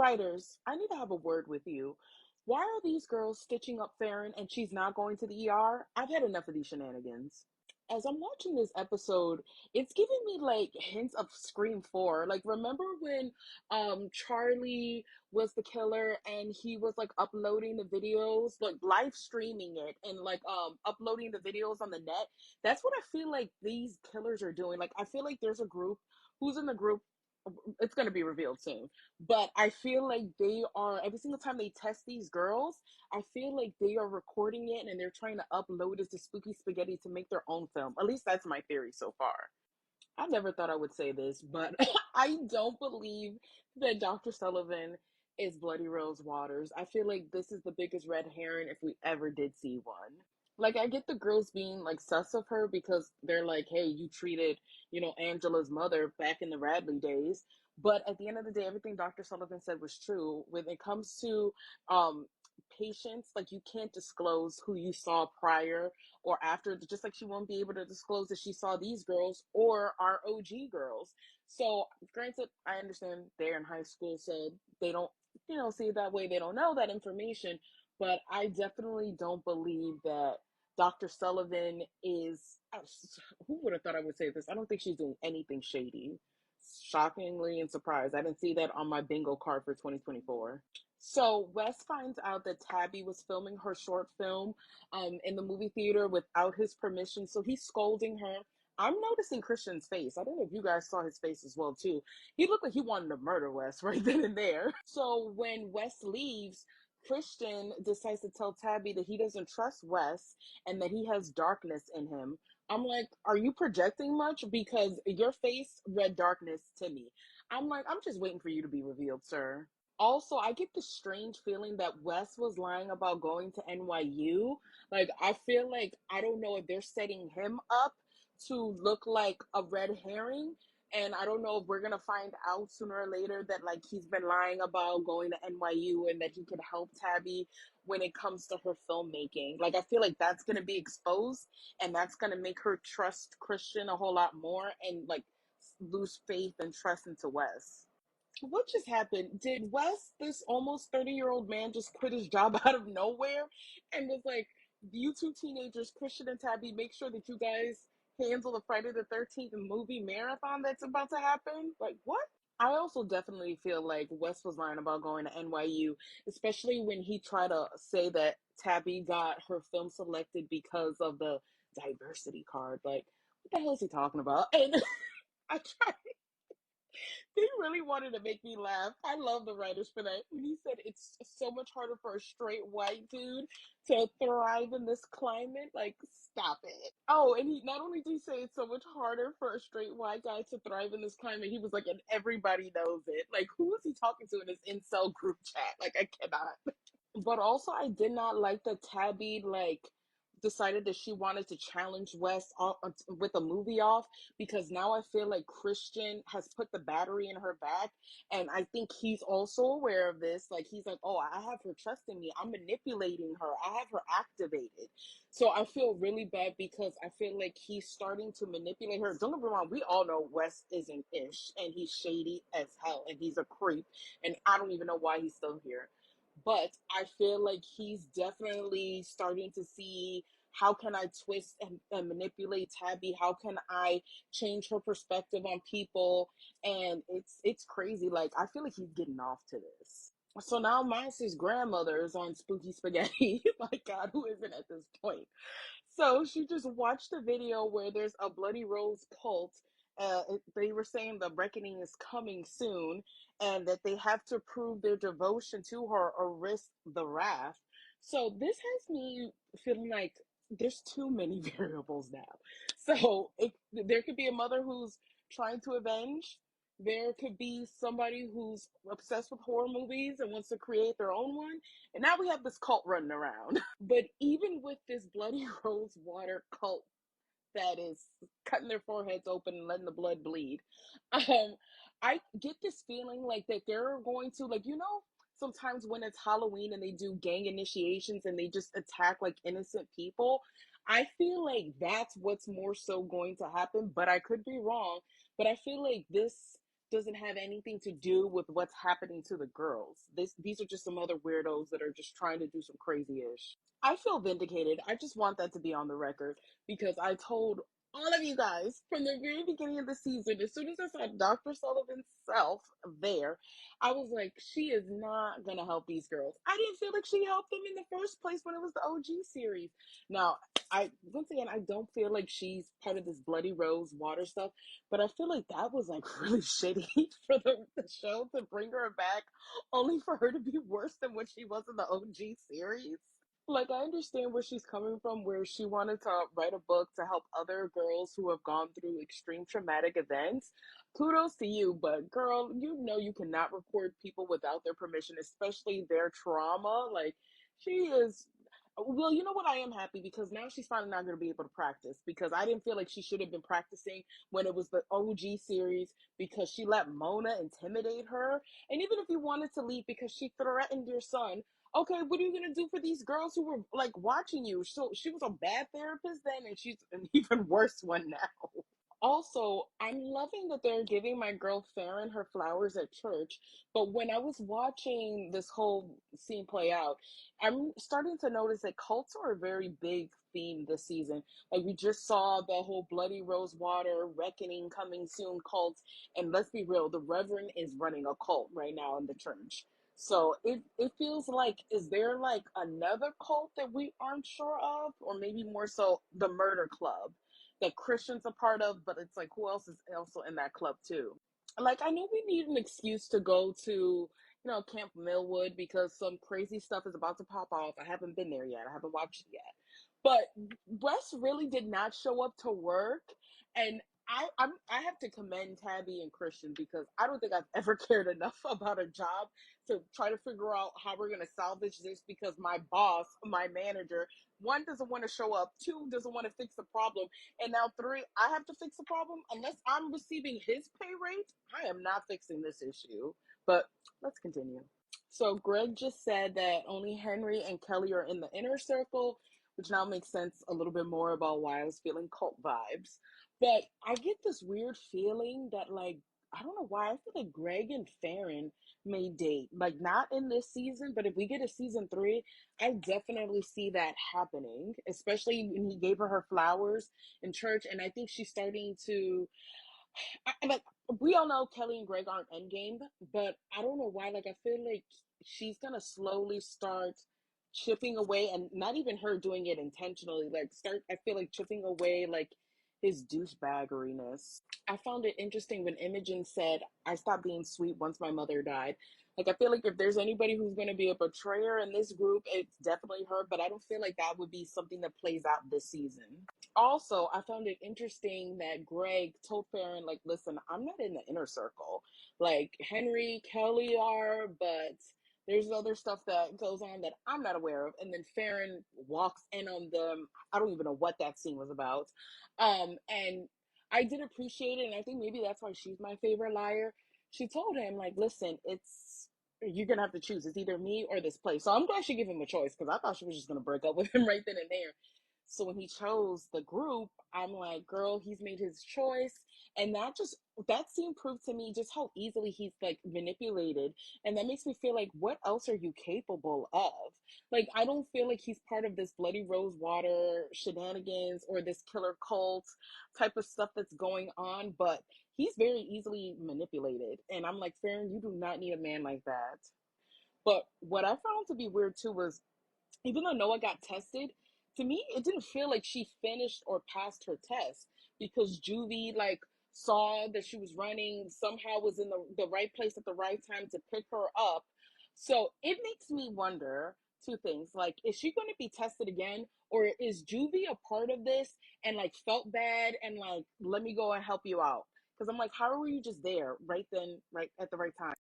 Writers, I need to have a word with you. Why are these girls stitching up Farron and she's not going to the ER? I've had enough of these shenanigans. As I'm watching this episode, it's giving me like hints of Scream 4. Like, remember when Charlie was the killer and he was like uploading the videos, like live streaming it and like uploading the videos on the net? That's what I feel like these killers are doing. Like, I feel like there's a group who's in the group, it's going to be revealed soon, but I feel like they are, every single time they test these girls, I feel like they are recording it and they're trying to upload it to Spooky Spaghetti to make their own film. At least that's my theory so far. I never thought I would say this, but I don't believe that Dr. Sullivan is Bloody Rose Waters. I feel like this is the biggest red herring if we ever did see one. Like, I get the girls being like sus of her because they're like, hey, you treated, Angela's mother back in the Radley days. But at the end of the day, everything Dr. Sullivan said was true. When it comes to um patients, like, you can't disclose who you saw prior or after, just like she won't be able to disclose that she saw these girls or our OG girls. So granted, I understand they're in high school, so they don't, see it that way. They don't know that information, but I definitely don't believe that Dr. Sullivan is, who would have thought I would say this? I don't think she's doing anything shady. Shockingly and surprised. I didn't see that on my bingo card for 2024. So Wes finds out that Tabby was filming her short film in the movie theater without his permission. So he's scolding her. I'm noticing Christian's face. I don't know if you guys saw his face as well too. He looked like he wanted to murder Wes right then and there. So when Wes leaves, Christian decides to tell Tabby that he doesn't trust Wes and that he has darkness in him. I'm like, are you projecting much? Because your face read darkness to me. I'm like, I'm just waiting for you to be revealed, sir. Also, I get the strange feeling that Wes was lying about going to NYU. Like, I feel like, I don't know if they're setting him up to look like a red herring. And I don't know if we're gonna find out sooner or later that like he's been lying about going to NYU and that he could help Tabby when it comes to her filmmaking. Like, I feel like that's gonna be exposed and that's gonna make her trust Christian a whole lot more and like lose faith and trust into Wes. What just happened? Did Wes, this almost 30-year-old man, just quit his job out of nowhere and was like, you two teenagers, Christian and Tabby, make sure that you guys handle the Friday the 13th movie marathon that's about to happen? Like, what? I also definitely feel like Wes was lying about going to NYU, especially when he tried to say that Tabby got her film selected because of the diversity card. Like, what the hell is he talking about? And I tried. They really wanted to make me laugh. I love the writers for that. When he said it's so much harder for a straight white dude to thrive in this climate, like, stop it. Oh, and he not only did he say it's so much harder for a straight white guy to thrive in this climate, he was like, and everybody knows it. Like, who is he talking to in his incel group chat? Like, I cannot. But also, I did not like that Tabby like decided that she wanted to challenge West with a movie off because now I feel like Christian has put the battery in her back, and I think he's also aware of this. Like, he's like, "Oh, I have her trusting me. I'm manipulating her. I have her activated." So I feel really bad because I feel like he's starting to manipulate her. Don't get me wrong. We all know West isn't ish, and he's shady as hell, and he's a creep, and I don't even know why he's still here. But I feel like he's definitely starting to see how can I twist and manipulate Tabby? How can I change her perspective on people? And it's crazy. Like, I feel like he's getting off to this. So now Miles' grandmother is on Spooky Spaghetti. My God, who isn't at this point? So she just watched a video where there's a Bloody Rose cult. They were saying the reckoning is coming soon and that they have to prove their devotion to her or risk the wrath. So this has me feeling like there's too many variables now. So there could be a mother who's trying to avenge. There could be somebody who's obsessed with horror movies and wants to create their own one. And now we have this cult running around. But even with this Bloody Rose Water cult that is cutting their foreheads open and letting the blood bleed, um, I get this feeling like that they're going to, like, sometimes when it's Halloween and they do gang initiations and they just attack like innocent people, I feel like that's what's more so going to happen, but I could be wrong. But I feel like this doesn't have anything to do with what's happening to the girls. These are just some other weirdos that are just trying to do some crazy ish. I feel vindicated. I just want that to be on the record because I told all of you guys from the very beginning of the season, as soon as I saw Dr. Sullivan's self there, I was like, she is not going to help these girls. I didn't feel like she helped them in the first place when it was the OG series. Now, once again, I don't feel like she's part of this Bloody Rose water stuff, but I feel like that was like really shitty for the show to bring her back only for her to be worse than what she was in the OG series. Like, I understand where she's coming from, where she wanted to write a book to help other girls who have gone through extreme traumatic events. Kudos to you, but girl, you know you cannot record people without their permission, especially their trauma. Like, she is. Well, you know what? I am happy because now she's finally not going to be able to practice because I didn't feel like she should have been practicing when it was the OG series because she let Mona intimidate her. And even if you wanted to leave because she threatened your son, okay, what are you gonna do for these girls who were like watching you? So she was a bad therapist then, and she's an even worse one now. Also, I'm loving that they're giving my girl Farron her flowers at church. But when I was watching this whole scene play out, I'm starting to notice that cults are a very big theme this season. Like we just saw the whole Bloody Rose Water Reckoning coming soon cult, and let's be real, the Reverend is running a cult right now in the church. So it feels like, is there like another cult that we aren't sure of, or maybe more so the Murder Club that Christian's a part of, but it's like who else is also in that club too? Like I know we need an excuse to go to, Camp Millwood because some crazy stuff is about to pop off. I haven't been there yet. I haven't watched it yet. But Wes really did not show up to work, and I have to commend Tabby and Christian because I don't think I've ever cared enough about a job to try to figure out how we're gonna salvage this because my boss, my manager, one doesn't want to show up, two doesn't want to fix the problem, and now three, I have to fix the problem. Unless I'm receiving his pay rate, I am not fixing this issue. But let's continue. So Greg just said that only Henry and Kelly are in the inner circle, which now makes sense a little bit more about why I was feeling cult vibes. But I get this weird feeling that, like, I don't know why, I feel like Greg and Farron may date. Like, not in this season, but if we get a season three, I definitely see that happening, especially when he gave her flowers in church. And I think she's starting to like we all know Kelly and Greg aren't endgame, but I don't know why. Like I feel like she's gonna slowly start chipping away, and not even her doing it intentionally. Like start, I feel like chipping away like his douchebaggeriness. I found it interesting when Imogen said, "I stopped being sweet once my mother died." Like I feel like if there's anybody who's gonna be a betrayer in this group, it's definitely her. But I don't feel like that would be something that plays out this season. Also, I found it interesting that Greg told Farron, like, listen, I'm not in the inner circle. Like, Henry, Kelly are, but there's other stuff that goes on that I'm not aware of. And then Farron walks in on them. I don't even know what that scene was about. And I did appreciate it. And I think maybe that's why she's my favorite liar. She told him, like, listen, you're going to have to choose. It's either me or this place. So I'm glad she gave him a choice because I thought she was just going to break up with him right then and there. So when he chose the group, I'm like, girl, he's made his choice. And that scene proved to me just how easily he's like manipulated. And that makes me feel like, what else are you capable of? Like, I don't feel like he's part of this Bloody Rose Water shenanigans or this killer cult type of stuff that's going on, but he's very easily manipulated. And I'm like, Farron, you do not need a man like that. But what I found to be weird too was even though Noah got tested, to me it didn't feel like she finished or passed her test because Juvie like saw that she was running, somehow was in the right place at the right time to pick her up. So it makes me wonder two things. Like, is she going to be tested again? Or is Juvie a part of this and like felt bad and like, let me go and help you out? Because I'm like, how are you just there right then, right at the right time?